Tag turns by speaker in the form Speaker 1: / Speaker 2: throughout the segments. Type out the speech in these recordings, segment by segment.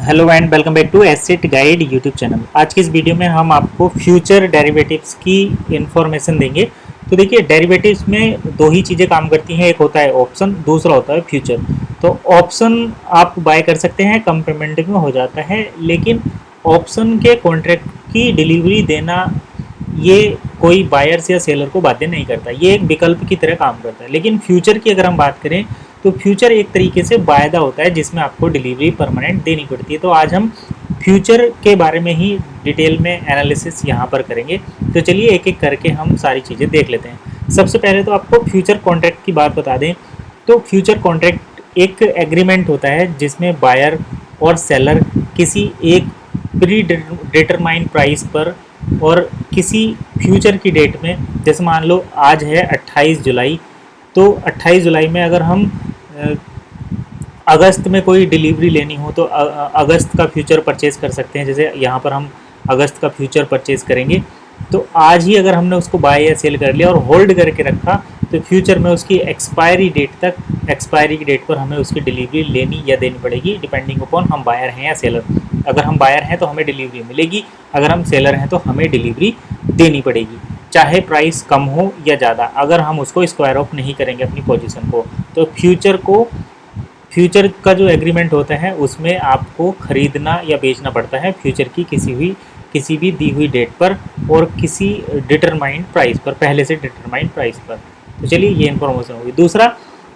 Speaker 1: Hello and welcome back to Asset Guide YouTube channel. आज की इस वीडियो में हम आपको फ्यूचर डेरिवेटिव्स की इंफॉर्मेशन देंगे। तो देखिए, डेरिवेटिव्स में दो ही चीज़ें काम करती हैं, एक होता है ऑप्शन, दूसरा होता है फ्यूचर। तो ऑप्शन आप बाय कर सकते हैं, कम पेमेंट में हो जाता है, लेकिन ऑप्शन के कॉन्ट्रैक्ट की डिलीवरी देना ये कोई बायर्स या सेलर को बाध्य नहीं करता, ये एक विकल्प की तरह काम करता है। लेकिन फ्यूचर की अगर हम बात करें तो फ्यूचर एक तरीके से वायदा होता है जिसमें आपको डिलीवरी परमानेंट देनी पड़ती है। तो आज हम फ्यूचर के बारे में ही डिटेल में एनालिसिस यहाँ पर करेंगे। तो चलिए एक एक करके हम सारी चीज़ें देख लेते हैं। सबसे पहले तो आपको फ्यूचर कॉन्ट्रैक्ट की बात बता दें। तो फ्यूचर कॉन्ट्रैक्ट एक एग्रीमेंट होता है जिसमें बायर और सेलर किसी एक प्री डिटरमाइंड प्राइस पर और किसी फ्यूचर की डेट में, जैसे मान लो आज है 28 जुलाई, तो 28 जुलाई में अगर हम अगस्त में कोई डिलीवरी लेनी हो तो अगस्त का फ्यूचर परचेज कर सकते हैं। जैसे यहाँ पर हम अगस्त का फ्यूचर परचेज करेंगे, तो आज ही अगर हमने उसको बाय या सेल कर लिया और होल्ड करके रखा तो फ्यूचर में उसकी एक्सपायरी की डेट पर हमें उसकी डिलीवरी लेनी या देनी पड़ेगी, डिपेंडिंग अपॉन हम बायर हैं या सेलर। अगर हम बायर हैं तो हमें डिलीवरी मिलेगी, अगर हम सेलर हैं तो हमें डिलीवरी देनी पड़ेगी, चाहे प्राइस कम हो या ज़्यादा, अगर हम उसको स्क्वायर ऑफ नहीं करेंगे अपनी पोजीशन को। तो फ्यूचर का जो एग्रीमेंट होता है उसमें आपको खरीदना या बेचना पड़ता है फ्यूचर की किसी भी दी हुई डेट पर और किसी डिटरमाइंड प्राइस पर, पहले से डिटरमाइंड प्राइस पर। तो चलिए ये इन्फॉर्मेशन होगी। दूसरा,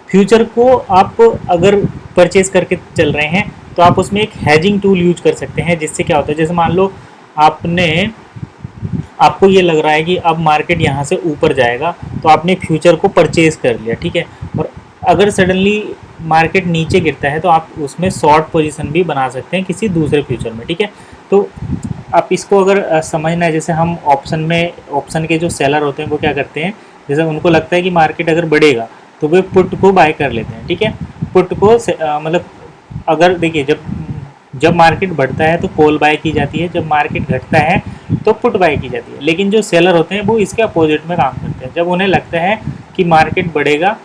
Speaker 1: फ्यूचर को आप अगर परचेज करके चल रहे हैं तो आप उसमें एक हैजिंग टूल यूज कर सकते हैं, जिससे क्या होता है, जैसे मान लो आपको ये लग रहा है कि अब मार्केट यहाँ से ऊपर जाएगा, तो आपने फ्यूचर को परचेज कर लिया, ठीक है, और अगर सडनली मार्केट नीचे गिरता है तो आप उसमें शॉर्ट पोजीशन भी बना सकते हैं किसी दूसरे फ्यूचर में, ठीक है। तो आप इसको अगर समझना है, जैसे हम ऑप्शन के जो सेलर होते हैं वो क्या करते हैं, जैसे उनको लगता है कि मार्केट अगर बढ़ेगा तो वे पुट को बाय कर लेते हैं, ठीक है। पुट को मतलब अगर देखिए, जब मार्केट बढ़ता है तो कॉल बाय की जाती है, जब मार्केट घटता है तो पुट बाय की जाती है। लेकिन जो सेलर होते हैं वो इसके अपोजिट में काम करते हैं। जब उन्हें लगता है कि मार्केट बढ़ेगा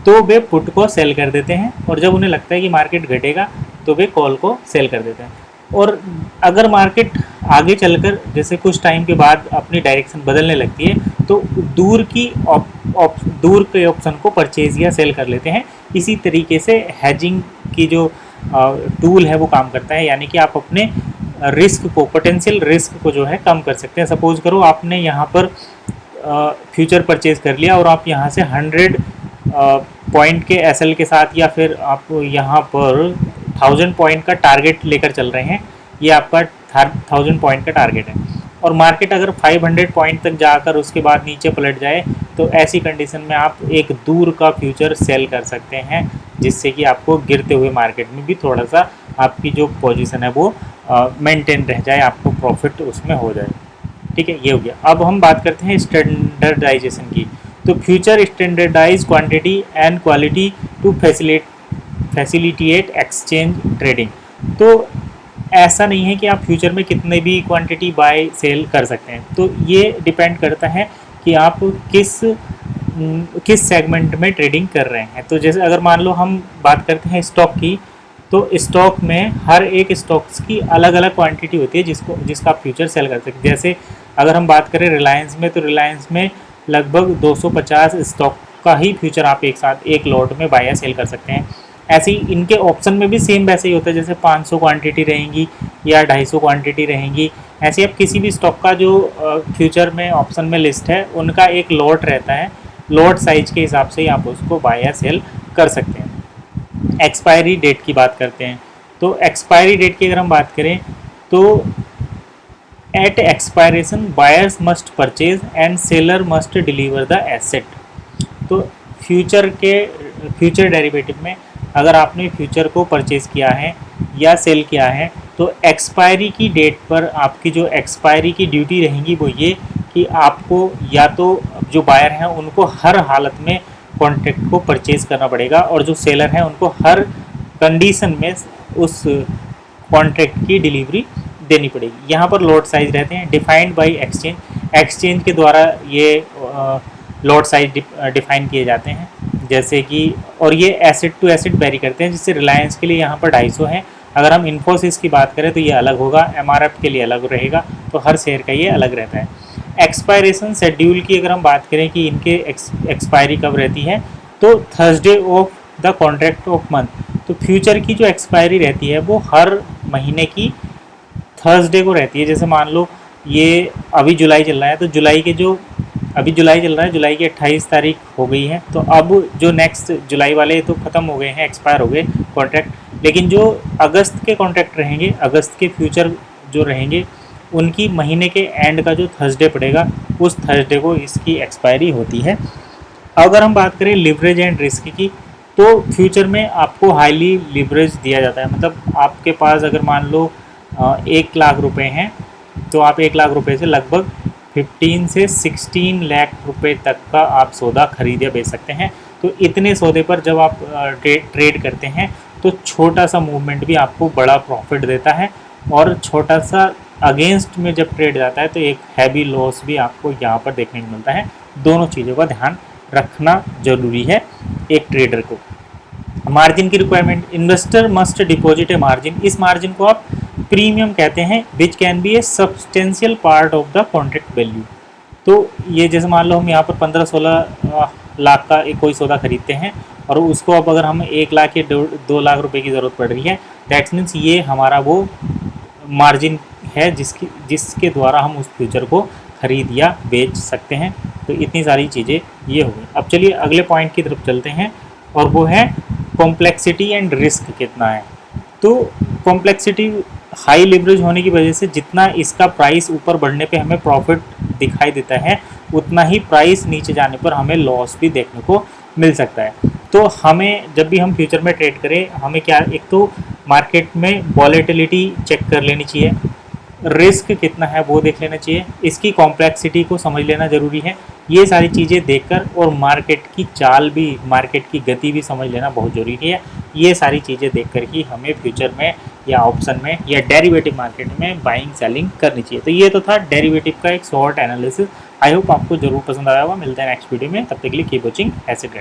Speaker 1: तो वे पुट को सेल कर देते हैं, और जब उन्हें लगता है कि मार्केट घटेगा तो वे कॉल को सेल कर देते हैं। और अगर मार्केट आगे चलकर जैसे कुछ टाइम के बाद अपनी डायरेक्शन बदलने लगती है तो दूर के ऑप्शन को परचेज या सेल कर लेते हैं। इसी तरीके से हैजिंग की जो टूल है वो काम करता है, यानी कि आप अपने पोटेंशियल रिस्क को जो है कम कर सकते हैं। सपोज करो आपने यहाँ पर फ्यूचर परचेज कर लिया और आप यहाँ से 100 पॉइंट के एसएल के साथ, या फिर आप यहाँ पर 1000 पॉइंट का टारगेट लेकर चल रहे हैं, ये आपका 1000 पॉइंट का टारगेट है, और मार्केट अगर 500 पॉइंट तक जाकर उसके बाद नीचे पलट जाए तो ऐसी कंडीशन में आप एक दूर का फ्यूचर सेल कर सकते हैं, जिससे कि आपको गिरते हुए मार्केट में भी थोड़ा सा आपकी जो पोजीशन है वो मेंटेन रह जाए, आपको प्रॉफिट उसमें हो जाए, ठीक है। ये हो गया। अब हम बात करते हैं स्टैंडर्डाइजेशन की। तो future standardise quantity and quality to facilitate exchange trading. तो ऐसा नहीं है कि आप फ्यूचर में कितने भी क्वांटिटी बाय सेल कर सकते हैं, तो ये डिपेंड करता है कि आप किस सेगमेंट में ट्रेडिंग कर रहे हैं। तो जैसे अगर मान लो हम बात करते हैं स्टॉक की, तो स्टॉक में हर एक स्टॉक्स की अलग अलग क्वांटिटी होती है जिसका आप फ्यूचर सेल कर सकते हैं। जैसे अगर हम बात करें रिलायंस में, तो रिलायंस में लगभग 250 स्टॉक का ही फ्यूचर आप एक साथ एक लॉट में बाय या सेल कर सकते हैं। ऐसे ही इनके ऑप्शन में भी सेम वैसे ही होता है, जैसे 500 क्वांटिटी रहेंगी या 250 क्वांटिटी रहेंगी। ऐसे आप किसी भी स्टॉक का जो फ्यूचर में ऑप्शन में लिस्ट है उनका एक लॉट रहता है, लॉट साइज के हिसाब से ही आप उसको बाय या सेल कर सकते हैं। एक्सपायरी डेट की बात करते हैं। तो एक्सपायरी डेट की अगर हम बात करें तो at expiration buyers must purchase and seller must deliver the asset. तो फ्यूचर डेरिवेटिव में अगर आपने फ्यूचर को परचेज किया है या सेल किया है तो एक्सपायरी की डेट पर आपकी जो एक्सपायरी की ड्यूटी रहेंगी वो ये कि आपको या तो जो बायर हैं उनको हर हालत में कॉन्ट्रैक्ट को परचेज करना पड़ेगा, और जो सेलर हैं उनको हर कंडीशन में उस कॉन्ट्रैक्ट की डिलीवरी देनी पड़ेगी। यहाँ पर लॉट साइज रहते हैं डिफाइंड बाय एक्सचेंज के द्वारा ये लॉट साइज डिफाइन किए जाते हैं, जैसे कि, और ये एसेट टू एसेट वेरी करते हैं। जैसे रिलायंस के लिए यहाँ पर 250 है अगर हम इन्फोसिस की बात करें तो ये अलग होगा, MRF के लिए अलग रहेगा, तो हर शेयर का ये अलग रहता है। एक्सपायरेशन शेड्यूल की अगर हम बात करें कि इनके एक्सपायरी कब रहती है, तो Thursday of the contract of month, तो फ्यूचर की जो एक्सपायरी रहती है वो हर महीने की थर्सडे को रहती है। जैसे मान लो ये अभी जुलाई चल रहा है, तो जुलाई के जो अभी जुलाई चल रहा है, जुलाई की 28 तारीख हो गई है, तो अब जो नेक्स्ट जुलाई वाले तो ख़त्म हो गए हैं, एक्सपायर हो गए कॉन्ट्रैक्ट, लेकिन जो अगस्त के कॉन्ट्रैक्ट रहेंगे, अगस्त के फ्यूचर जो रहेंगे, उनकी महीने के एंड का जो थर्सडे पड़ेगा, उस थर्सडे को इसकी एक्सपायरी होती है। अगर हम बात करें लिवरेज एंड रिस्क की, तो फ्यूचर में आपको हाईली लिवरेज दिया जाता है। मतलब आपके पास अगर मान लो 1 लाख रुपए हैं, तो आप 1 लाख रुपए से लगभग 15 से 16 लाख रुपए तक का आप सौदा खरीद या बेच सकते हैं। तो इतने सौदे पर जब आप ट्रेड करते हैं, तो छोटा सा मूवमेंट भी आपको बड़ा प्रॉफिट देता है, और छोटा सा अगेंस्ट में जब ट्रेड जाता है तो एक हैवी लॉस भी आपको यहाँ पर देखने को मिलता है। दोनों चीज़ों का ध्यान रखना जरूरी है एक ट्रेडर को। मार्जिन की requirement, investor must deposit a margin, इस मार्जिन को आप प्रीमियम कहते हैं, which can be A substantial part of the contract value. तो ये जैसे मान लो हम यहाँ पर 15-16 लाख का एक कोई सौदा खरीदते हैं, और उसको अब अगर हमें 1 लाख या 2 लाख रुपए की ज़रूरत पड़ रही है, दैट्स मीन्स ये हमारा वो मार्जिन है जिसके द्वारा हम उस फ्यूचर को खरीद या बेच सकते हैं। तो इतनी सारी चीज़ें ये हो गई। अब चलिए अगले पॉइंट की तरफ चलते हैं, और वो है कॉम्प्लेक्सिटी एंड रिस्क कितना है। तो कॉम्प्लेक्सिटी, हाई लिवरेज होने की वजह से जितना इसका प्राइस ऊपर बढ़ने पे हमें प्रॉफिट दिखाई देता है, उतना ही प्राइस नीचे जाने पर हमें लॉस भी देखने को मिल सकता है। तो हमें जब भी हम फ्यूचर में ट्रेड करें, हमें क्या, एक तो मार्केट में वॉलेटिलिटी चेक कर लेनी चाहिए, रिस्क कितना है वो देख लेना चाहिए, इसकी कॉम्प्लेक्सिटी को समझ लेना ज़रूरी है। ये सारी चीज़ें देखकर, और मार्केट की चाल भी, मार्केट की गति भी समझ लेना बहुत ज़रूरी है। ये सारी चीज़ें देखकर ही हमें फ्यूचर में या ऑप्शन में या डेरिवेटिव मार्केट में बाइंग सेलिंग करनी चाहिए। तो ये तो था डेरिवेटिव का एक शॉर्ट एनालिसिस। आई होप आपको जरूर पसंद आया होगा। मिलते हैं नेक्स्ट वीडियो में, तब तक के लिए कीप वॉचिंग एसेट ट्रेडर।